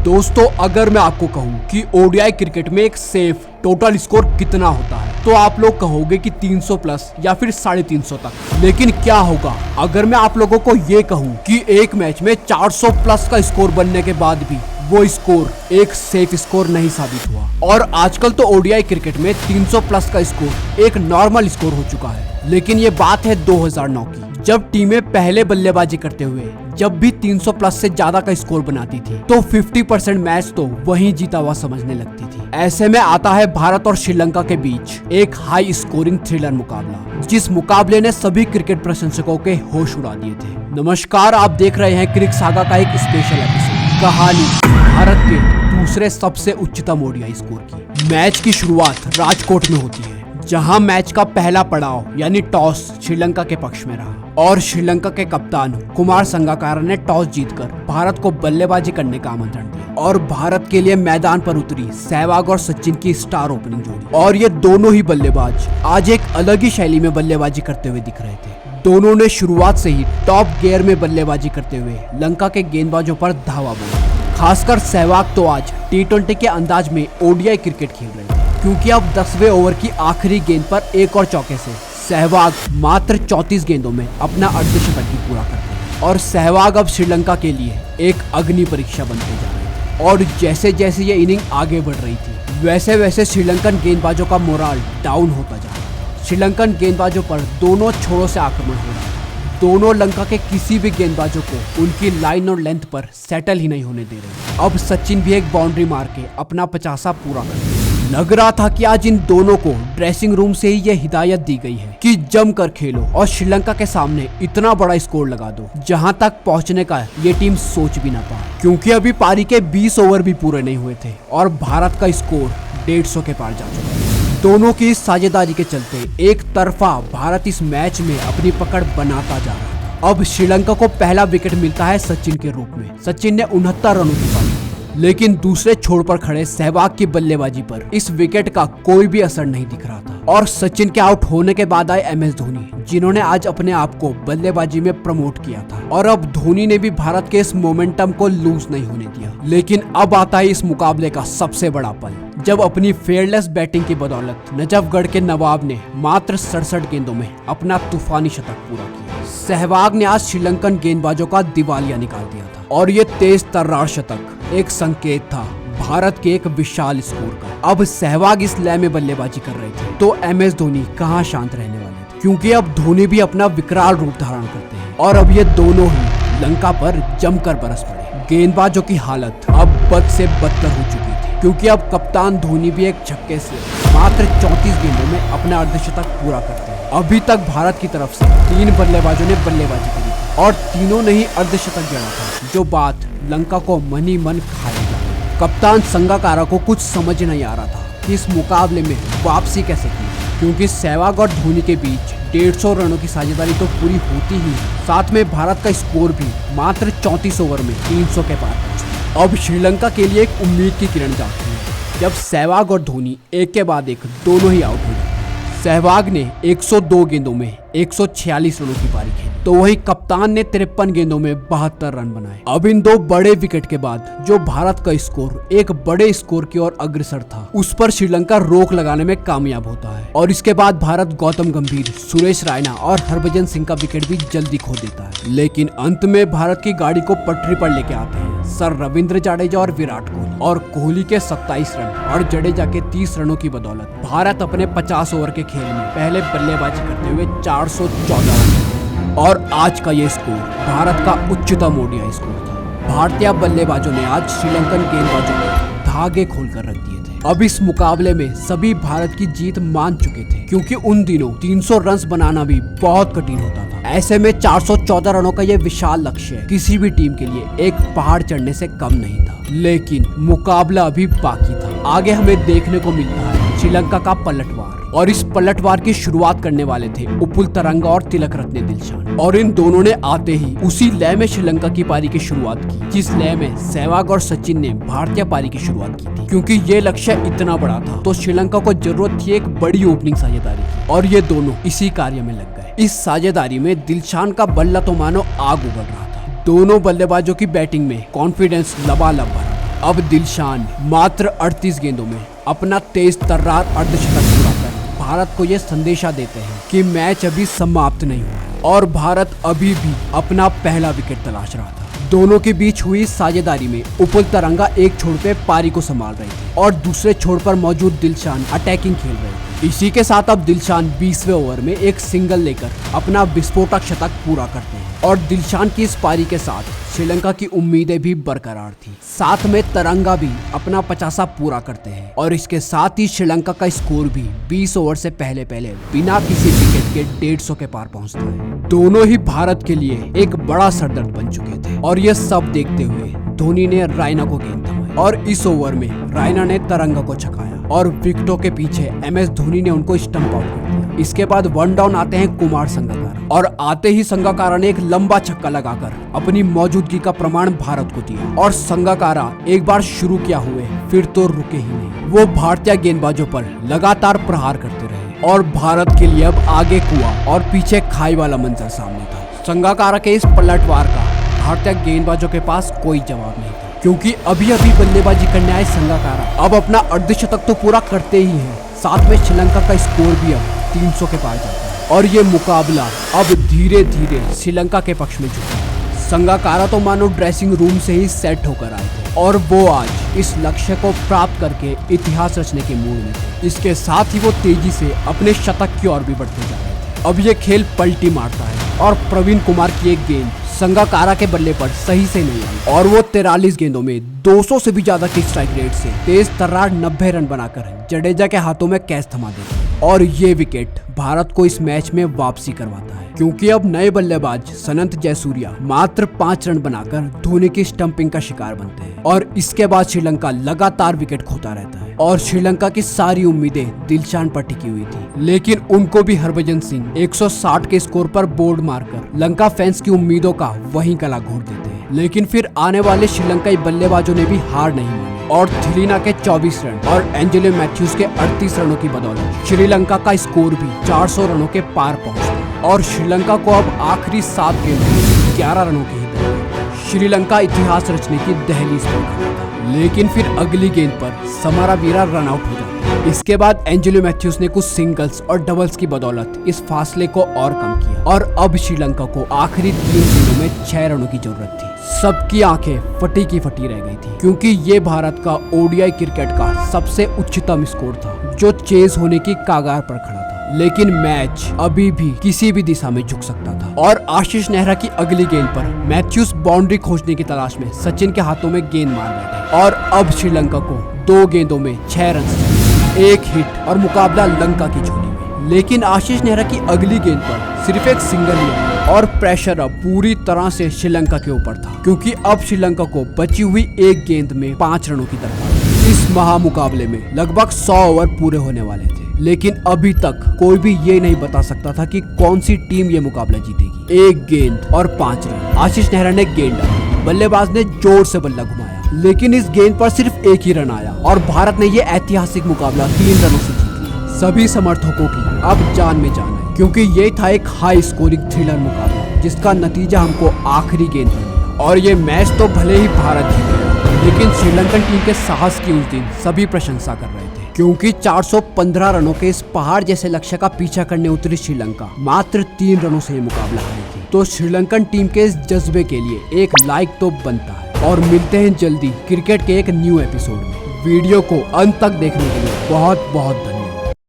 दोस्तों, अगर मैं आपको कहूं कि ओडीआई क्रिकेट में एक सेफ टोटल स्कोर कितना होता है तो आप लोग कहोगे कि 300 प्लस या फिर 350 तक। लेकिन क्या होगा अगर मैं आप लोगों को ये कहूं कि एक मैच में 400 प्लस का स्कोर बनने के बाद भी वो स्कोर एक सेफ स्कोर नहीं साबित हुआ। और आजकल तो ओडीआई क्रिकेट में 300 प्लस का स्कोर एक नॉर्मल स्कोर हो चुका है। लेकिन ये बात है 2009 की, जब टीमें पहले बल्लेबाजी करते हुए जब भी 300 प्लस से ज्यादा का स्कोर बनाती थी तो 50% मैच तो वहीं जीता हुआ समझने लगती थी। ऐसे में आता है भारत और श्रीलंका के बीच एक हाई स्कोरिंग थ्रिलर मुकाबला, जिस मुकाबले ने सभी क्रिकेट प्रशंसकों के होश उड़ा दिए थे। नमस्कार, आप देख रहे हैं क्रिक सागा का एक स्पेशल एपिसोड, कहानी भारत के दूसरे सबसे उच्चतम ओडीआई स्कोर की। मैच की शुरुआत राजकोट में होती है, जहां मैच का पहला पड़ाव यानी टॉस श्रीलंका के पक्ष में रहा और श्रीलंका के कप्तान कुमार संगकारा ने टॉस जीतकर भारत को बल्लेबाजी करने का आमंत्रण दिया और भारत के लिए मैदान पर उतरी सहवाग और सचिन की स्टार ओपनिंग जोड़ी। और ये दोनों ही बल्लेबाज आज एक अलग ही शैली में बल्लेबाजी करते हुए दिख रहे थे। दोनों ने शुरुआत से ही टॉप गियर में बल्लेबाजी करते हुए लंका के गेंदबाजों पर धावा बोला। खासकर सहवाग तो आज T20 के अंदाज में ओडीआई क्रिकेट खेल रहे थे, क्योंकि अब 10वें ओवर की आखिरी गेंद पर एक और चौके से सहवाग मात्र 34 गेंदों में अपना अर्धशतक ही पूरा करते हैं। और सहवाग अब श्रीलंका के लिए एक अग्नि परीक्षा बनते जा रहे थे। और जैसे जैसे ये इनिंग आगे बढ़ रही थी वैसे वैसे श्रीलंकन गेंदबाजों का मोराल डाउन होता जा रहा था। श्रीलंकन गेंदबाजों पर दोनों छोरों से आक्रमण हो रहा था। दोनों लंका के किसी भी गेंदबाजों को उनकी लाइन और लेंथ पर सेटल ही नहीं होने दे रहे। अब सचिन भी एक बाउंड्री मार के अपना 50 पूरा कर दिया। लग रहा था कि आज इन दोनों को ड्रेसिंग रूम से ही ये हिदायत दी गई है कि जमकर खेलो और श्रीलंका के सामने इतना बड़ा स्कोर लगा दो जहां तक पहुंचने का ये टीम सोच भी ना पाए, क्योंकि अभी पारी के 20 ओवर भी पूरे नहीं हुए थे और भारत का स्कोर 150 के पार जा चुका है। दोनों की इस साझेदारी के चलते एक तरफा भारत इस मैच में अपनी पकड़ बनाता जा रहा था। अब श्रीलंका को पहला विकेट मिलता है सचिन के रूप में। सचिन ने 69 रनों की पारी, लेकिन दूसरे छोर पर खड़े सहवाग की बल्लेबाजी पर इस विकेट का कोई भी असर नहीं दिख रहा था। और सचिन के आउट होने के बाद आए MS धोनी, जिन्होंने आज अपने आप को बल्लेबाजी में प्रमोट किया था। और अब धोनी ने भी भारत के इस मोमेंटम को लूज नहीं होने दिया। लेकिन अब आता है इस मुकाबले का सबसे बड़ा पल, जब अपनी फेयरलेस बैटिंग की बदौलत नजफगढ़ के नवाब ने मात्र 67 गेंदों में अपना तूफानी शतक पूरा किया। सहवाग ने आज श्रीलंकन गेंदबाजों का दिवालिया निकाल दिया था और ये तेज तर्रार शतक एक संकेत था भारत के एक विशाल स्कोर का। अब सहवाग इस लय में बल्लेबाजी कर रहे थे तो MS धोनी कहां शांत रहने वाले थे, क्योंकि अब धोनी भी अपना विकराल रूप धारण करते हैं। और अब ये दोनों ही लंका पर जमकर बरस पड़े। गेंदबाजों की हालत अब बद से बदतर हो चुकी थी, क्योंकि अब कप्तान धोनी भी एक छक्के से मात्र 34 गेंदों में अपना अर्धशतक पूरा करते हैं। अभी तक भारत की तरफ से 3 बल्लेबाजों ने बल्लेबाजी करी और तीनों ने ही अर्धशतक जड़ा था, जो बात लंका को मन ही मन खाएगा। कप्तान संगकारा को कुछ समझ नहीं आ रहा था कि इस मुकाबले में वापसी कैसे की, क्योंकि सहवाग और धोनी के बीच 150 रनों की साझेदारी तो पूरी होती ही है, साथ में भारत का स्कोर भी मात्र 34 ओवर में 300 के पार पहुंचा। अब श्रीलंका के लिए एक उम्मीद की किरण जागती है जब सहवाग और धोनी एक के बाद एक दोनों ही आउट हो गए। सहवाग ने 102 गेंदों में 146 रनों की पारी खेली, तो वही कप्तान ने 53 गेंदों में 72 रन बनाए। अब इन 2 बड़े विकेट के बाद जो भारत का स्कोर एक बड़े स्कोर की ओर अग्रसर था, उस पर श्रीलंका रोक लगाने में कामयाब होता है। और इसके बाद भारत गौतम गंभीर, सुरेश रायना और हरभजन सिंह का विकेट भी जल्दी खो देता है। लेकिन अंत में भारत की गाड़ी को पटरी पर लेके आते हैं सर रविंद्र जडेजा और विराट कोहली। और कोहली के 27 रन और जडेजा के 30 रनों की बदौलत भारत अपने 50 ओवर के खेल में पहले बल्लेबाजी करते हुए 414 रन। और आज का ये स्कोर भारत का उच्चतम ओडीआई स्कोर था। भारतीय बल्लेबाजों ने आज श्रीलंकन गेंदबाजों के धागे खोलकर रख दिए थे। अब इस मुकाबले में सभी भारत की जीत मान चुके थे, क्योंकि उन दिनों 300 रन बनाना भी बहुत कठिन होता था। ऐसे में 414 रनों का ये विशाल लक्ष्य किसी भी टीम के लिए एक पहाड़ चढ़ने से कम नहीं था। लेकिन मुकाबला अभी बाकी था। आगे हमें देखने को मिलता है श्रीलंका का पलटवार, और इस पलटवार की शुरुआत करने वाले थे उपुल तरंगा और तिलक रत्ने दिलशान। और इन दोनों ने आते ही उसी लय में श्रीलंका की पारी की शुरुआत की, जिस लय में सहवाग और सचिन ने भारतीय पारी की शुरुआत की थी। क्योंकि ये लक्ष्य इतना बड़ा था तो श्रीलंका को जरूरत थी एक बड़ी ओपनिंग साझेदारी की, और ये दोनों इसी कार्य में लग गए। इस साझेदारी में दिलशान का बल्ला तो मानो आग उगल रहा था। दोनों बल्लेबाजों की बैटिंग में कॉन्फिडेंस लबालब भरा था। अब दिलशान मात्र 38 गेंदों में अपना तेज तर्रार अर्धशतक पूरा कर भारत को यह संदेशा देते हैं कि मैच अभी समाप्त नहीं हुआ और भारत अभी भी अपना पहला विकेट तलाश रहा था। दोनों के बीच हुई साझेदारी में उपुल तरंगा एक छोर पे पारी को संभाल रहे थे और दूसरे छोर पर मौजूद दिलशान अटैकिंग खेल रहे थे। इसी के साथ अब दिलशान 20वें ओवर में एक सिंगल लेकर अपना विस्फोटक शतक पूरा करते हैं और दिलशान की इस पारी के साथ श्रीलंका की उम्मीदें भी बरकरार थी। साथ में तरंगा भी अपना 50 पूरा करते हैं और इसके साथ ही श्रीलंका का स्कोर भी 20 ओवर से पहले बिना किसी विकेट के 150 के पार पहुंचता है। दोनों ही भारत के लिए एक बड़ा सरदर्द बन चुके थे और यह सब देखते हुए धोनी ने रायना को गेंद थमाई और इस ओवर में रायना ने तरंगा को छकाया और विकेटों के पीछे MS धोनी ने उनको स्टंप आउट कर दिया। इसके बाद वन डाउन आते हैं कुमार संगकारा और आते ही संगकारा ने एक लंबा छक्का लगाकर अपनी मौजूदगी का प्रमाण भारत को दिया और संगकारा एक बार शुरू किया हुए फिर तो रुके ही नहीं। वो भारतीय गेंदबाजों पर लगातार प्रहार करते रहे और भारत के लिए अब आगे कुआं और पीछे खाई वाला मंजर सामने था। संगकारा के इस पलटवार का भारतीय गेंदबाजों के पास कोई जवाब नहीं था क्योंकि अभी बल्लेबाजी करने आए संगकारा अब अपना अर्धशतक तो पूरा करते ही हैं, साथ में श्रीलंका का स्कोर भी अब 300 के पार जाता है और ये मुकाबला अब धीरे धीरे श्रीलंका के पक्ष में झुका। संगकारा तो मानो ड्रेसिंग रूम से ही सेट होकर आए थे और वो आज इस लक्ष्य को प्राप्त करके इतिहास रचने के मूड में थे। इसके साथ ही वो तेजी से अपने शतक की ओर भी बढ़ते जा रहे थे। अब ये खेल पलटी मारता है और प्रवीण कुमार की एक गेंद संगकारा के बल्ले पर सही से नहीं आई और वो 43 गेंदों में 200 से भी ज्यादा की स्ट्राइक रेट से तेज तर्रार 90 रन बनाकर जडेजा के हाथों में कैच थमा देते और ये विकेट भारत को इस मैच में वापसी करवाता है क्योंकि अब नए बल्लेबाज सनत जयसूर्या मात्र 5 रन बनाकर धोनी की स्टंपिंग का शिकार बनते हैं और इसके बाद श्रीलंका लगातार विकेट खोता रहता है और श्रीलंका की सारी उम्मीदें दिलशान पर टिकी हुई थी। लेकिन उनको भी हरभजन सिंह 160 के स्कोर पर बोर्ड मारकर लंका फैंस की उम्मीदों का वहीं गला घोट देते हैं। लेकिन फिर आने वाले श्रीलंकाई बल्लेबाजों ने भी हार नहीं मानी और थ्रीना के 24 रन और एंजेलो मैथ्यूज के 38 रनों की बदौलत श्रीलंका का स्कोर भी 400 रनों के पार पहुंचता और श्रीलंका को अब आखिरी 7 गेंदों में 11 रनों की ही जरूरत। श्रीलंका इतिहास रचने की दहलीज पर खड़ा था लेकिन फिर अगली गेंद पर समारावीरा रन आउट हो जाता है। इसके बाद एंजेलो मैथ्यूज ने कुछ सिंगल्स और डबल्स की बदौलत इस फासले को और कम किया और अब श्रीलंका को आखिरी 3 गेंदों में 6 रनों की जरूरत थी। सबकी आंखें फटी की फटी रह गई थी क्योंकि ये भारत का ओडीआई क्रिकेट का सबसे उच्चतम स्कोर था जो चेज होने की कागार पर खड़ा था। लेकिन मैच अभी भी किसी भी दिशा में झुक सकता था और आशीष नेहरा की अगली गेंद पर मैथ्यूज बाउंड्री खोजने की तलाश में सचिन के हाथों में गेंद मार बैठे और अब श्रीलंका को 2 गेंदों में 6 रन चाहिए, एक हिट और मुकाबला लंका की झोली में। लेकिन आशीष नेहरा की अगली गेंद पर सिर्फ एक सिंगल ही और प्रेशर अब पूरी तरह से श्रीलंका के ऊपर था क्योंकि अब श्रीलंका को बची हुई एक गेंद में 5 रनों की दरकार। इस महामुकाबले में लगभग 100 ओवर पूरे होने वाले थे लेकिन अभी तक कोई भी ये नहीं बता सकता था कि कौन सी टीम ये मुकाबला जीतेगी। एक गेंद और 5 रन। आशीष नेहरा ने गेंद डाली, बल्लेबाज ने जोर से बल्ला घुमाया लेकिन इस गेंद पर सिर्फ एक ही रन आया और भारत ने ये ऐतिहासिक मुकाबला 3 रनों से जीत लिया। सभी समर्थकों की अब जान में जान है क्योंकि ये था एक हाई स्कोरिंग थ्रिलर मुकाबला जिसका नतीजा हमको आखिरी गेंद पर मिला और ये मैच तो भले ही भारत जीते लेकिन श्रीलंकन टीम के साहस की उस दिन सभी प्रशंसा कर रहे थे क्योंकि 415 रनों के इस पहाड़ जैसे लक्ष्य का पीछा करने उतरी श्रीलंका मात्र 3 रनों से ये मुकाबला हारी थी। तो श्रीलंकन टीम के इस जज्बे के लिए एक लाइक तो बनता है और मिलते हैं जल्दी क्रिकेट के एक न्यू एपिसोड में। वीडियो को अंत तक देखने के लिए बहुत बहुत